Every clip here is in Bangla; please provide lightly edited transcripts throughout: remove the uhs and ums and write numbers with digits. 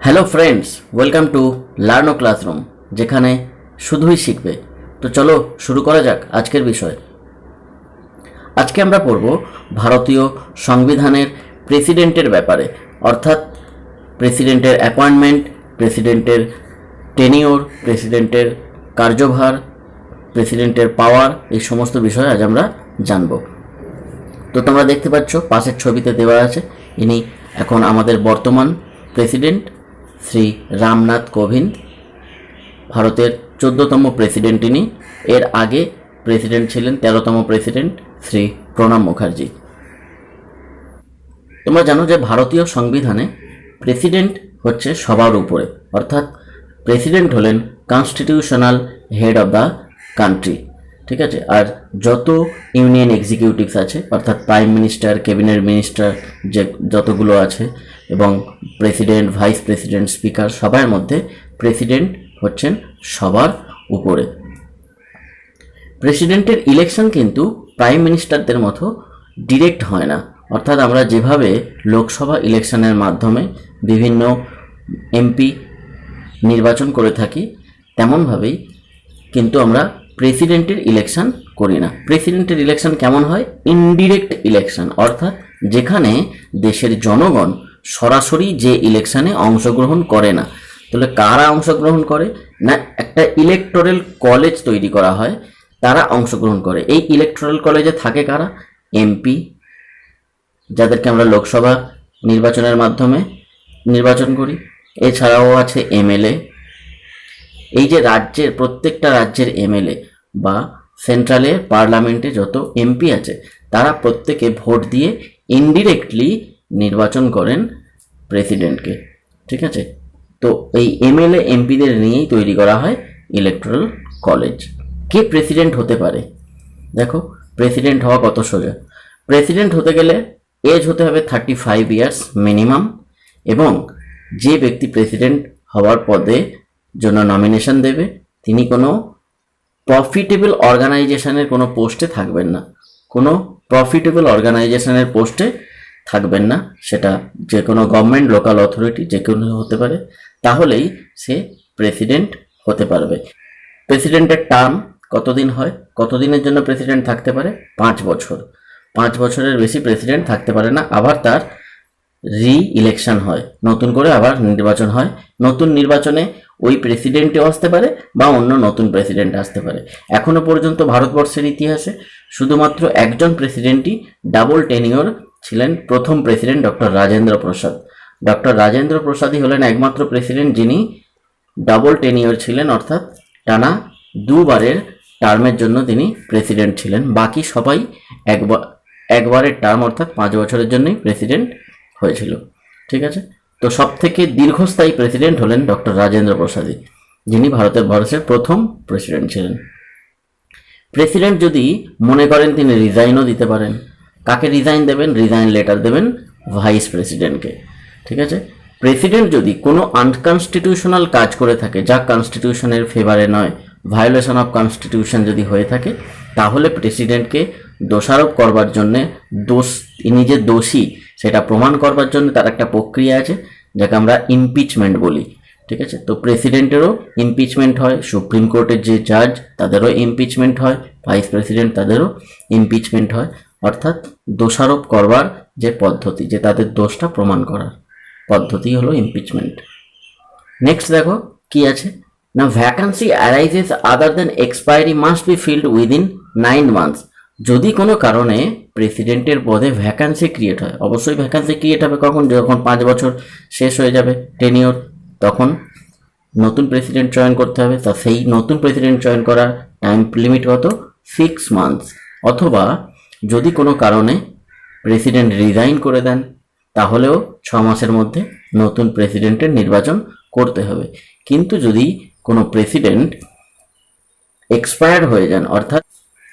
Hello friends, welcome to Learno classroom, যেখানে শুধুই শিখবে। তো চলো শুরু করা যাক আজকের বিষয়। আজকে আমরা পড়ব ভারতীয় সংবিধানের প্রেসিডেন্টের ব্যাপারে, অর্থাৎ প্রেসিডেন্টের অ্যাপয়েন্টমেন্ট, প্রেসিডেন্টের টেনিওর, প্রেসিডেন্টের কার্যভার, প্রেসিডেন্টের পাওয়ার, এই সমস্ত বিষয় আজ আমরা জানব। তো তোমরা দেখতে পাচ্ছ পাশের ছবিতে দেওয়া আছে, ইনি এখন আমাদের বর্তমান প্রেসিডেন্ট শ্রী রামনাথ কোবিন্দ, ভারতের 14তম প্রেসিডেন্ট ইনি। এর আগে প্রেসিডেন্ট ছিলেন 13তম প্রেসিডেন্ট শ্রী প্রণব মুখার্জি। তোমরা জানো যে ভারতীয় সংবিধানে প্রেসিডেন্ট হচ্ছে সবার উপরে, অর্থাৎ প্রেসিডেন্ট হলেন constitutional head of the country, ঠিক আছে। আর যত ইউনিয়ন এক্সিকিউটিভস আছে, অর্থাৎ প্রাইম মিনিস্টার, ক্যাবিনেট মিনিস্টার, যে যতগুলো আছে, এবং প্রেসিডেন্ট, ভাইস প্রেসিডেন্ট, স্পিকার, সবার মধ্যে প্রেসিডেন্ট হচ্ছেন সবার উপরে। প্রেসিডেন্টের ইলেকশন কিন্তু প্রাইম মিনিস্টারদের মতো ডিরেক্ট হয় না, অর্থাৎ আমরা যেভাবে লোকসভা ইলেকশনের মাধ্যমে বিভিন্ন এমপি নির্বাচন করে থাকি, তেমনভাবেই কিন্তু আমরা প্রেসিডেন্টের ইলেকশন করি না। প্রেসিডেন্টের ইলেকশন কেমন হয়? ইনডিরেক্ট ইলেকশন, অর্থাৎ যেখানে দেশের জনগণ সরাসরি যে ইলেকশনে অংশগ্রহণ করে না। তাহলে কারা অংশগ্রহণ করে? না, একটা ইলেকটোরাল কলেজ তৈরি করা হয়, তারা অংশগ্রহণ করে। এই ইলেকটোরাল কলেজে থাকে কারা? এমপি, যাদেরকে আমরা লোকসভা নির্বাচনের মাধ্যমে নির্বাচন করি। এছাড়াও আছে এমএলএ। এই যে রাজ্যের, প্রত্যেকটা রাজ্যের এমএলএ বা সেন্ট্রালের পার্লামেন্টে যত এমপি আছে, তারা প্রত্যেকে ভোট দিয়ে ইনডিরেক্টলি নির্বাচন করেন প্রেসিডেন্টকে, ঠিক আছে। তো এই এমএলএ এমপিদের নিয়েই তৈরি করা হয় ইলেকটোরাল কলেজ। কে প্রেসিডেন্ট হতে পারে? দেখো, প্রেসিডেন্ট হওয়া কত সোজা। প্রেসিডেন্ট হতে গেলে এজ হতে হবে 35 ইয়ার্স মিনিমাম, এবং যে ব্যক্তি প্রেসিডেন্ট হওয়ার পদে জন্য নমিনেশন দেবে, তিনি কোনো প্রফিটেবল অর্গানাইজেশনের কোনো পোস্টে থাকবেন না। কোনো প্রফিটেবল অর্গানাইজেশনের পোস্টে থাকবেন না, সেটা যে কোনো গভর্নমেন্ট, লোকাল অথরিটি, যে কোনো হতে পারে। তাহলেই সে প্রেসিডেন্ট হতে পারবে। প্রেসিডেন্টের টার্ম কতদিন হয়? কতদিনের জন্য প্রেসিডেন্ট থাকতে পারে? 5 বছর। 5 বছরের বেশি প্রেসিডেন্ট থাকতে পারে না। আবার তার ইলেকশন হয়, নতুন করে আবার নির্বাচন হয়। নতুন নির্বাচনে ওই প্রেসিডেন্টও আসতে পারে বা অন্য নতুন প্রেসিডেন্ট আসতে পারে। এখনো পর্যন্ত ভারতবর্ষের ইতিহাসে শুধুমাত্র একজন প্রেসিডেন্টই ডাবল টেনিওর ছিলেন, প্রথম president doctor Rajendra Prasad. Doctor Rajendra প্রসাদই হলেন একমাত্র প্রেসিডেন্ট যিনি ডাবল টেনিওর ছিলেন, অর্থাৎ টানা দুবারের টার্মের জন্য তিনি প্রেসিডেন্ট ছিলেন। বাকি সবাই একবারের টার্ম, অর্থাৎ 5 বছরের জন্যই প্রেসিডেন্ট হয়েছিল, ঠিক আছে। তো সব থেকে দীর্ঘস্থায়ী প্রেসিডেন্ট হলেন ডক্টর রাজেন্দ্র প্রসাদই, যিনি ভারতের প্রথম প্রেসিডেন্ট ছিলেন। প্রেসিডেন্ট যদি মনে করেন, তিনি রিজাইনও দিতে পারেন। কাকে রিজাইন দেবেন? রিজাইন লেটার দেবেন ভাইস প্রেসিডেন্টকে, ঠিক আছে। প্রেসিডেন্ট যদি কোনো আনকনস্টিটিউশনাল কাজ করে থাকে, যা কনস্টিটিউশনের ফেভারে নয়, ভায়োলেশন অফ কনস্টিটিউশন যদি হয়ে থাকে, তাহলে প্রেসিডেন্টকে দোষারোপ করবার জন্যে, ইনি যে দোষী সেটা প্রমাণ করবার জন্য তার একটা প্রক্রিয়া আছে, যাকে আমরা ইমপিচমেন্ট বলি, ঠিক আছে। তো প্রেসিডেন্টেরও ইমপিচমেন্ট হয়, সুপ্রিম কোর্টের যে জাজ তাদেরও ইমপিচমেন্ট হয়, ভাইস প্রেসিডেন্ট তাদেরও ইমপিচমেন্ট হয়। অর্থাৎ দোষারোপ করবার যে পদ্ধতি, যে তাদের দোষটা প্রমাণ করার পদ্ধতি হলো ইমপিচমেন্ট। নেক্সট দেখো কি আছে না, vacancy arises other than expiry must be filled within 9 months. যদি কোনো কারণে প্রেসিডেন্টের পদে ভ্যাকান্সি ক্রিয়েট হয়, অবশ্যই ভ্যাকান্সি ক্রিয়েট হবে কখন? যখন 5 বছর শেষ হয়ে যাবে টেনিওর, তখন নতুন প্রেসিডেন্ট চয়ন করতে হবে। তা সেই নতুন প্রেসিডেন্ট চয়ন করার টাইম লিমিট কত? 6 মান্থস। অথবা যদি কোনো কারণে প্রেসিডেন্ট রিজাইন করে দেন, তাহলেও 6 মাসের মধ্যে নতুন প্রেসিডেন্টের নির্বাচন করতে হবে। কিন্তু যদি কোনো প্রেসিডেন্ট এক্সপায়ার্ড হয়ে যান, অর্থাৎ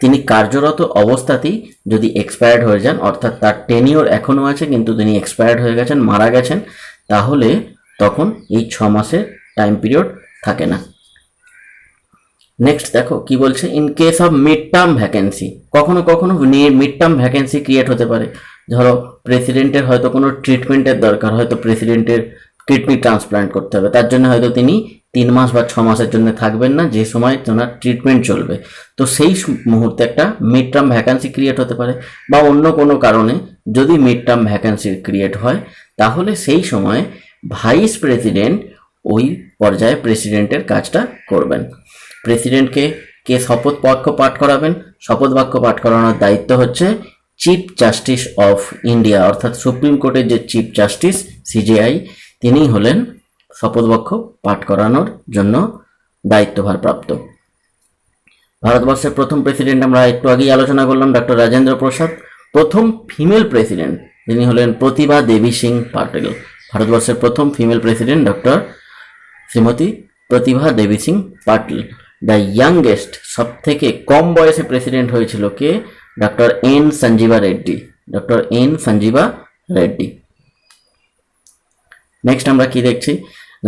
তিনি কার্যরত অবস্থাতেই যদি এক্সপায়ার্ড হয়ে যান, অর্থাৎ তার টেনিওর এখনও আছে কিন্তু তিনি এক্সপায়ার্ড হয়ে গেছেন, মারা গেছেন, তাহলে তখন এই 6 মাসের টাইম পিরিয়ড থাকে না। নেক্সট দেখো কি বলছে, in case of mid term vacancy, কখনো কখনো মিড টার্ম ভ্যাকেন্সি ক্রিয়েট হতে পারে। ধরো প্রেসিডেন্টের হয়তো কোনো ট্রিটমেন্টের দরকার, হয়তো প্রেসিডেন্টের কিডনি ট্রান্সপ্লান্ট করতে হবে, তার জন্য হয়তো তিনি 3 মাস বা 6 মাসের জন্য থাকবেন না, যে সময় ওনার ট্রিটমেন্ট চলবে। তো সেই মুহূর্তে একটা মিড টার্ম ভ্যাকান্সি ক্রিয়েট হতে পারে, বা অন্য কোনো কারণে যদি মিড টার্ম ভ্যাকান্সি ক্রিয়েট হয়, তাহলে সেই সময় ভাইস প্রেসিডেন্ট ওই পর্যায়ে প্রেসিডেন্টের কাজটা করবেন। প্রেসিডেন্টকে কে শপথ বাক্য পাঠ করাবেন? শপথ বাক্য পাঠ করানোর দায়িত্ব হচ্ছে চিফ জাস্টিস অফ ইন্ডিয়া, অর্থাৎ সুপ্রিম কোর্টের যে চিফ জাস্টিস সিজেআই, তিনি হলেন শপথ বাক্য পাঠ করানোর জন্য দায়িত্বভারপ্রাপ্ত। ভারতবর্ষের প্রথম প্রেসিডেন্ট আমরা একটু আগেই আলোচনা করলাম, ডক্টর রাজেন্দ্র প্রসাদ। প্রথম ফিমেল প্রেসিডেন্ট যিনি হলেন প্রতিভা দেবী সিং পাটিল। ভারতবর্ষের প্রথম female president doctor Shrimati Pratibha Devi Singh Patil. The youngest, সব থেকে কম বয়সে প্রেসিডেন্ট হয়েছিল কে? Doctor N Sanjiva Reddy. Doctor N Sanjiva Reddy. Next আমরা কি দেখছি?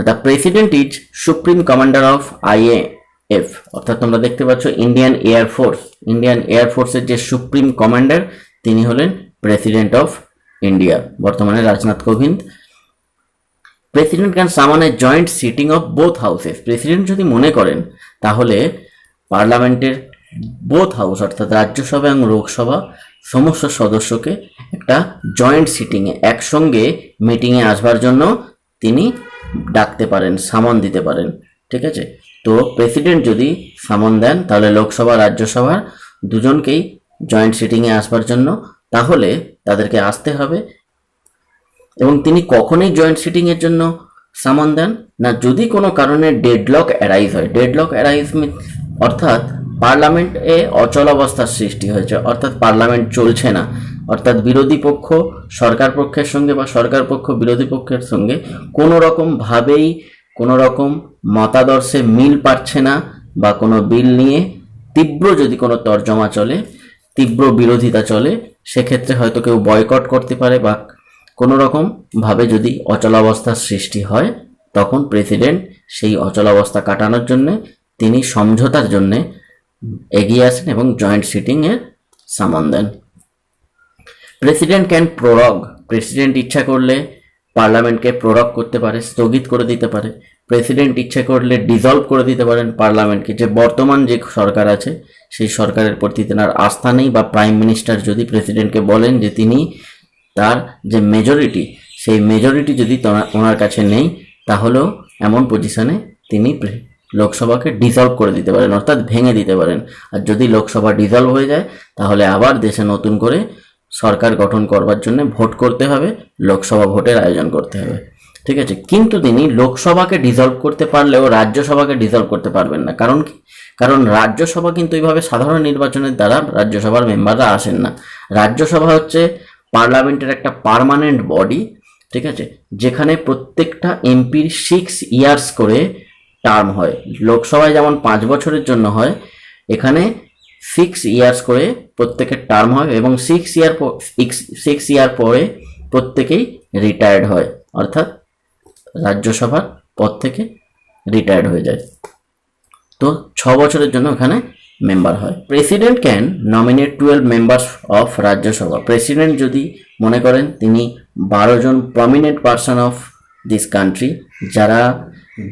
The president is supreme commander of IAF, অর্থাৎ তোমরা দেখতে পাচ্ছ ইন্ডিয়ান এয়ারফোর্স। ইন্ডিয়ান এয়ারফোর্সের যে সুপ্রিম কমান্ডার তিনি হলেন প্রেসিডেন্ট অফ ইন্ডিয়া, বর্তমানে Rajnath Kovind. President can summon a joint sitting of both houses. President যদি মনে করেন তাহলে পার্লামেন্টের বোথ হাউস অর্থাৎ রাজ্যসভা এবং লোকসভা সমস্ত সদস্যকে একটা জয়েন্ট সিটিংয়ে একসঙ্গে মিটিংয়ে আসবার জন্য তিনি ডাকতে পারেন, সামন দিতে পারেন। ঠিক আছে, তো প্রেসিডেন্ট যদি সামন দেন তাহলে লোকসভা রাজ্যসভার দুজনকেই জয়েন্ট সিটিংয়ে আসবার জন্য তাহলে তাদেরকে আসতে হবে। এবং তিনি কখনোই জয়েন্ট সিটিংয়ের জন্য সামন দেন না যদি কোনো কারণে ডেডলক অ্যারাইজ হয়। ডেডলক অ্যারাইজ অর্থাৎ পার্লামেন্টে অচলাবস্থার সৃষ্টি হয়েছে, অর্থাৎ পার্লামেন্ট চলছে না, অর্থাৎ বিরোধী পক্ষ সরকার পক্ষের সঙ্গে বা সরকার পক্ষ বিরোধী পক্ষের সঙ্গে কোনো রকমভাবেই কোনো রকম মতাদর্শে মিল পাচ্ছে না, বা কোনো বিল নিয়ে তীব্র যদি কোনো তর্জমা চলে, তীব্র বিরোধিতা চলে, সেক্ষেত্রে হয়তো কেউ বয়কট করতে পারে, বা কোনো রকমভাবে যদি অচলাবস্থার সৃষ্টি হয় তখন প্রেসিডেন্ট সেই অচলাবস্থা কাটানোর জন্যে তিনি সমঝোতার জন্যে এগিয়ে আসেন এবং জয়েন্ট সিটিংয়ের সামন দেন। প্রেসিডেন্ট ক্যান প্ররগ, প্রেসিডেন্ট ইচ্ছা করলে পার্লামেন্টকে প্ররগ করতে পারে, স্থগিত করে দিতে পারে। প্রেসিডেন্ট ইচ্ছা করলে ডিজলভ করে দিতে পারেন পার্লামেন্টকে, যে বর্তমান যে সরকার আছে সেই সরকারের প্রতি তেনার আস্থা নেই, বা প্রাইম মিনিস্টার যদি প্রেসিডেন্টকে বলেন যে তিনি তার যে মেজরিটি সেই মেজরিটি যদি ওনার কাছে নেই, তাহলেও এমন পজিশনে তিনি লোকসভাকে ডিসলভ করে দিতে পারেন, অর্থাৎ ভেঙে দিতে পারেন। আর যদি লোকসভা ডিসলভ হয়ে যায় তাহলে আবার দেশে নতুন করে সরকার গঠন করবার জন্য ভোট করতে হবে, লোকসভা ভোটের আয়োজন করতে হবে। ঠিক আছে, কিন্তু তিনি লোকসভাকে ডিসলভ করতে পারলেও রাজ্যসভাকে ডিসলভ করতে পারবেন না। কারণ কি? কারণ রাজ্যসভা কিন্তু এইভাবে সাধারণ নির্বাচনের দ্বারা রাজ্যসভার মেম্বাররা আসেন না। রাজ্যসভা হচ্ছে পার্লামেন্টের একটা পার্মানেন্ট বডি, ঠিক আছে, যেখানে প্রত্যেকটা এমপির 6 ইয়ার্স করে টার্ম হয়। লোকসভায় যেমন 5 বছরের জন্য হয়, এখানে 6 ইয়ার্স করে প্রত্যেকের টার্ম হয়, এবং 6 ইয়ার পরে প্রত্যেকেই রিটায়ার্ড হয়, অর্থাৎ রাজ্যসভার পদ থেকে রিটায়ার্ড হয়ে যায়। তো 6 বছরের জন্য এখানে মেম্বার হয়। President can nominate 12 members of Rajya Sabha. President যদি মনে করেন তিনি 12 জন prominent person of this country, যারা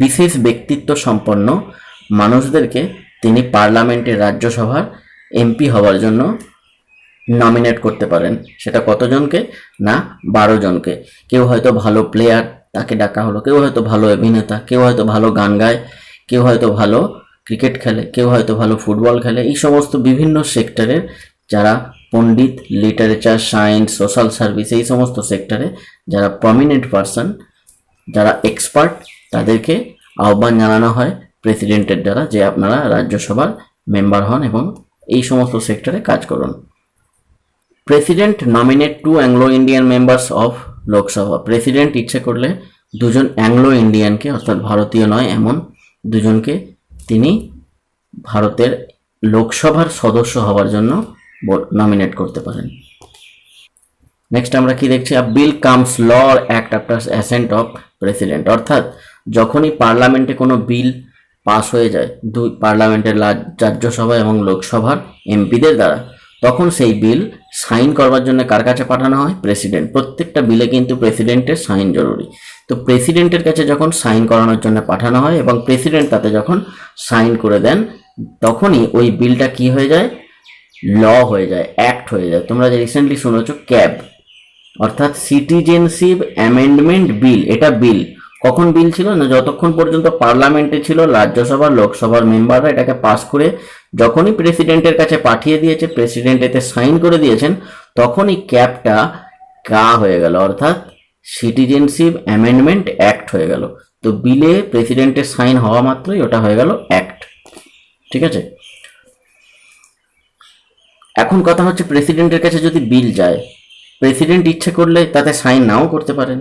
বিশেষ ব্যক্তিত্ব সম্পন্ন মানুষদেরকে তিনি পার্লামেন্টের রাজ্যসভার এমপি হওয়ার জন্য নমিনেট করতে পারেন। সেটা কতজনকে? না 12 জনকে। কেউ হয়তো ভালো প্লেয়ার, তাকে ডাকা হলো। কেউ হয়তো ভালো অভিনেতা, কেউ হয়তো ভালো গান গায়, কেউ হয়তো ভালো ক্রিকেট খেলে, কেউ হয়তো ভালো ফুটবল খেলে। এই সমস্ত বিভিন্ন সেক্টরের যারা পণ্ডিত, লিটারেচার, সায়েন্স, সোশ্যাল সার্ভিস, এই সমস্ত সেক্টরে যারা প্রমিনেন্ট পার্সন, যারা এক্সপার্ট, তাদেরকে আহ্বান জানানো হয় প্রেসিডেন্টের দ্বারা যে আপনারা রাজ্যসভার মেম্বার হন এবং এই সমস্ত সেক্টরে কাজ করুন। President nominate 2 Anglo Indian members of Lok Sabha. President ইচ্ছে করলে 2 জন অ্যাংলো ইন্ডিয়ানকে, অর্থাৎ ভারতীয় নয় এমন 2 জনকে তিনি ভারতের লোকসভার সদস্য হওয়ার জন্য নমিনেট করতে পারেন। নেক্সট আমরা কি দেখছি? A bill comes law or act after assent of president. অর্থাৎ যখনই পার্লামেন্টে কোনো বিল পাস হয়ে যায় পার্লামেন্টের রাজ্যসভা এবং লোকসভার এমপিদের দ্বারা, তখন সেই বিল সাইন করবার জন্য কার কাছে পাঠানো হয়? প্রেসিডেন্ট। প্রত্যেকটা বিলে কিন্তু প্রেসিডেন্টের সাইন জরুরি। তো প্রেসিডেন্টের কাছে যখন সাইন করানোর জন্য পাঠানো হয় এবং প্রেসিডেন্ট তাতে যখন সাইন করে দেন, তখনই ওই বিলটা কি হয়ে যায়, ল হয়ে যায়, অ্যাক্ট হয়ে যায়। তোমরা যে রিসেন্টলি শুনেছো ক্যাব, অর্থাৎ সিটিজেনশিপ অ্যামেন্ডমেন্ট বিল, এটা বিল কখন বিল ছিল না, যতক্ষণ পর্যন্ত পার্লামেন্টে ছিল রাজ্যসভার লোকসভার মেম্বাররা এটাকে পাস করে যখনই প্রেসিডেন্টের কাছে পাঠিয়ে দিয়েছে, প্রেসিডেন্ট এতে সাইন করে দিয়েছেন, তখনই ক্যাবটা কা হয়ে গেল, অর্থাৎ সিটিজেনশিপ অ্যামেন্ডমেন্ট অ্যাক্ট হয়ে গেল। তো বিলে প্রেসিডেন্টের সাইন হওয়া মাত্রই ওটা হয়ে গেল অ্যাক্ট। ঠিক আছে, এখন কথা হচ্ছে প্রেসিডেন্টের কাছে যদি বিল যায়, প্রেসিডেন্ট ইচ্ছে করলে তাতে সাইন নাও করতে পারেন।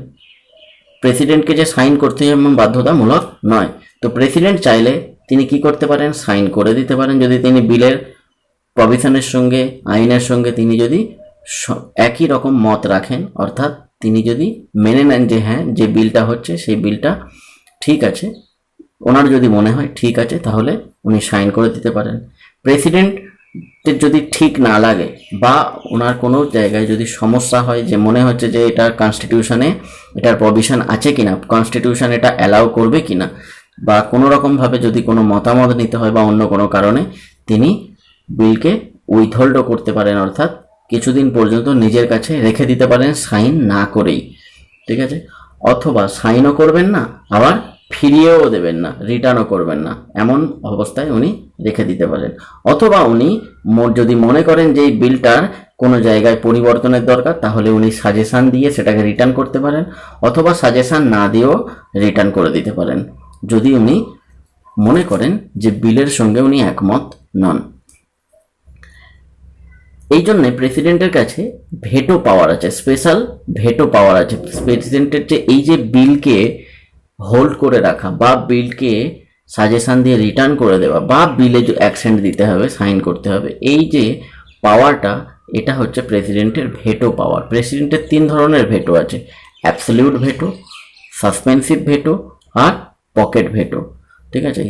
প্রেসিডেন্টকে যে সাইন করতে যেমন বাধ্যতামূলক নয়, তো প্রেসিডেন্ট চাইলে তিনি কি করতে পারেন, সাইন করে দিতে পারেন, যদি তিনি বিলের প্রভিশনের সঙ্গে, আইনের সঙ্গে তিনি যদি একই রকম মত রাখেন, অর্থাৎ তিনি যদি মেনে নেন যে হ্যাঁ যে বিলটা হচ্ছে সেই বিলটা ঠিক আছে, ওনার যদি মনে হয় ঠিক আছে, তাহলে উনি সাইন করে দিতে পারেন। প্রেসিডেন্টের যদি ঠিক না লাগে বা ওনার কোনো জায়গায় যদি সমস্যা হয়, যে মনে হচ্ছে যে এটা কনস্টিটিউশনে এটার প্রভিশন আছে কিনা, কনস্টিটিউশন এটা অ্যালাউ করবে কিনা, বা কোনো রকমভাবে যদি কোনো মতামত নিতে হয় বা অন্য কোনো কারণে, তিনি বিলকে উইথহোল্ডও করতে পারেন, অর্থাৎ কিছুদিন পর্যন্ত নিজের কাছে রেখে দিতে পারেন সাইন না করেই। ঠিক আছে, অথবা সাইনও করবেন না, আবার ফিরিয়েও দেবেন না, রিটার্নও করবেন না, এমন অবস্থায় উনি রেখে দিতে পারেন। অথবা উনি যদি মনে করেন যে এই বিলটার কোনো জায়গায় পরিবর্তনের দরকার, তাহলে উনি সাজেশান দিয়ে সেটাকে রিটার্ন করতে পারেন, অথবা সাজেশান না দিয়েও রিটার্ন করে দিতে পারেন, যদি উনি মনে করেন যে বিলের সঙ্গে উনি একমত নন। এই জন্যে প্রেসিডেন্টের কাছে ভেটো পাওয়ার আছে, স্পেশাল ভেটো পাওয়ার আছে। প্রেসিডেন্টের যে এই যে বিলকে হোল্ড করে রাখা বা বিলকে সাজেশান দিয়ে রিটার্ন করে দেওয়া বা বিলে যে অ্যাকসেন্ট দিতে হবে, সাইন করতে হবে, এই যে পাওয়ারটা, এটা হচ্ছে প্রেসিডেন্টের ভেটো পাওয়ার। প্রেসিডেন্টের 3 ধরনের ভেটো আছে, অ্যাবসলিউট ভেটো, সাসপেন্সিভ ভেটো আর পকেট ভেটো। ঠিক আছে,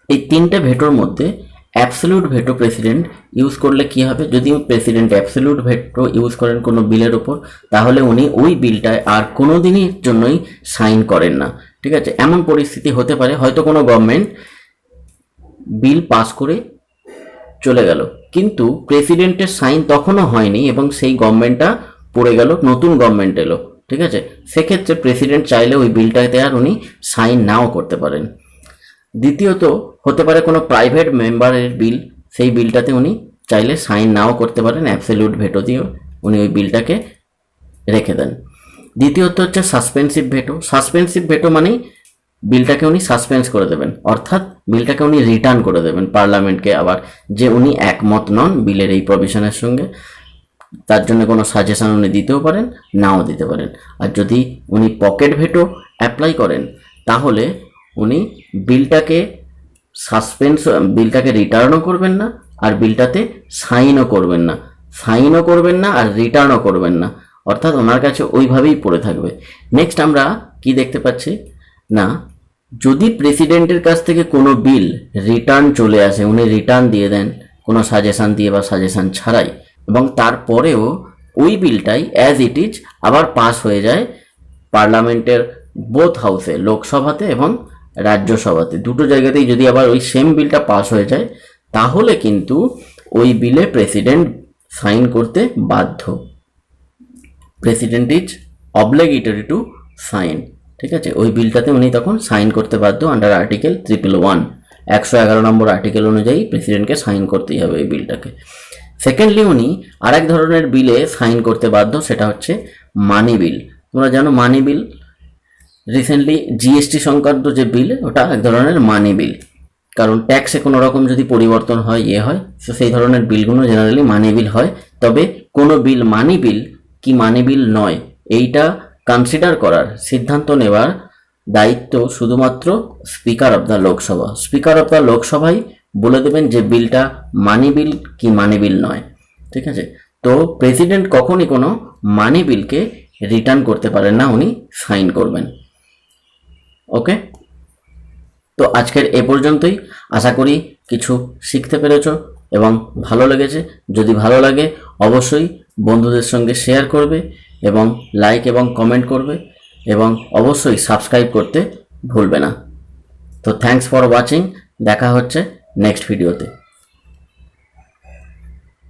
এই 3টে ভেটোর মধ্যে অ্যাবসলিউট ভেটো প্রেসিডেন্ট ইউজ করলে কি হবে, যদি প্রেসিডেন্ট অ্যাবসলিউট ভেটো ইউজ করেন কোনো বিলের ওপর, তাহলে উনি ওই বিলটায় আর কোনো দিনের জন্যই সাইন করেন না। ঠিক আছে, এমন পরিস্থিতি হতে পারে, হয়তো কোনো গভর্নমেন্ট বিল পাস করে চলে গেল, কিন্তু প্রেসিডেন্টের সাইন তখনও হয়নি এবং সেই গভর্নমেন্টটা পড়ে গেল, নতুন গভর্নমেন্ট এলো। ঠিক আছে, সেক্ষেত্রে প্রেসিডেন্ট চাইলে ওই বিলটাতে আর উনি সাইন নাও করতে পারেন। দ্বিতীয়ত হতে পারে কোনো প্রাইভেট মেম্বারের বিল, সেই বিলটাতে উনি চাইলে সাইন নাও করতে পারেন, অ্যাবসলিউট ভেটো দিয়ে উনি ওই বিলটাকে রেখে দেন। দ্বিতীয়ত হচ্ছে সাসপেন্সিভ ভেটো। সাসপেন্সিভ ভেটো মানেই বিলটাকে উনি সাসপেন্স করে দেবেন, অর্থাৎ বিলটাকে উনি রিটার্ন করে দেবেন পার্লামেন্টকে, আবার যে উনি একমত নন বিলের এই প্রভিশনের সঙ্গে, তার জন্য কোনো সাজেশন উনি দিতেও পারেন, নাও দিতে পারেন। আর যদি উনি পকেট ভেটো অ্যাপ্লাই করেন, তাহলে উনি বিলটাকে বিলটাকে রিটার্নও করবেন না, আর বিলটাতে সাইনও করবেন না, আর রিটার্নও করবেন না, অর্থাৎ ওনার কাছে ওইভাবেই পড়ে থাকবে। নেক্সট আমরা কি দেখতে পাচ্ছি না, যদি প্রেসিডেন্টের কাছ থেকে কোনো বিল রিটার্ন চলে আসে, উনি রিটার্ন দিয়ে দেন কোনো সাজেশান দিয়ে বা সাজেশান ছাড়াই, এবং তারপরেও ওই বিলটাই অ্যাজ ইট ইজ আবার পাস হয়ে যায় পার্লামেন্টের বোথ হাউসে, লোকসভাতে এবং রাজ্যসভাতে, দুটো জায়গাতেই যদি আবার ওই সেম বিলটা পাস হয়ে যায়, তাহলে কিন্তু ওই বিলে প্রেসিডেন্ট সাইন করতে বাধ্য। President is obligatory to sign. ঠিক আছে, ওই বিলটাতে উনি তখন সাইন করতে বাধ্য আন্ডার আর্টিকেল 111, 111 নম্বর আর্টিকেল অনুযায়ী প্রেসিডেন্টকে সাইন করতেই হবে এই বিলটাকে। সেকেন্ডলি উনি আরেক ধরনের বিলে সাইন করতে বাধ্য, সেটা হচ্ছে মানি বিল। তোমরা জানো মানি বিল, রিসেন্টলি জিএসটি সংক্রান্ত যে বিল, ওটা এক ধরনের মানি বিল, কারণ ট্যাক্সে কোনো রকম যদি পরিবর্তন হয় হয়, তো সেই ধরনের বিলগুলো জেনারেলি মানি বিল হয়। তবে কোনো বিল মানি বিল কি মানি বিল নয়, এইটা কনসিডার করার, সিদ্ধান্ত নেওয়ার দায়িত্ব শুধুমাত্র speaker of the Lok Sabha. Speaker of the লোকসভাই বলে দেবেন যে বিলটা মানি বিল কি মানি বিল নয়। ঠিক আছে, তো প্রেসিডেন্ট কখনই কোনো মানি বিলকে রিটার্ন করতে পারেন না, উনি সাইন করবেন। ওকে, তো আজকের এ পর্যন্তই। আশা করি কিছু শিখতে পেরেছো এবং ভালো লেগেছে। যদি ভালো লাগে অবশ্যই বন্ধুদের সঙ্গে শেয়ার করবে এবং লাইক এবং কমেন্ট করবে। এবং অবশ্যই সাবস্ক্রাইব করতে ভুলবে না। তো থ্যাঙ্কস ফর ওয়াচিং, দেখা হচ্ছে নেক্সট ভিডিওতে।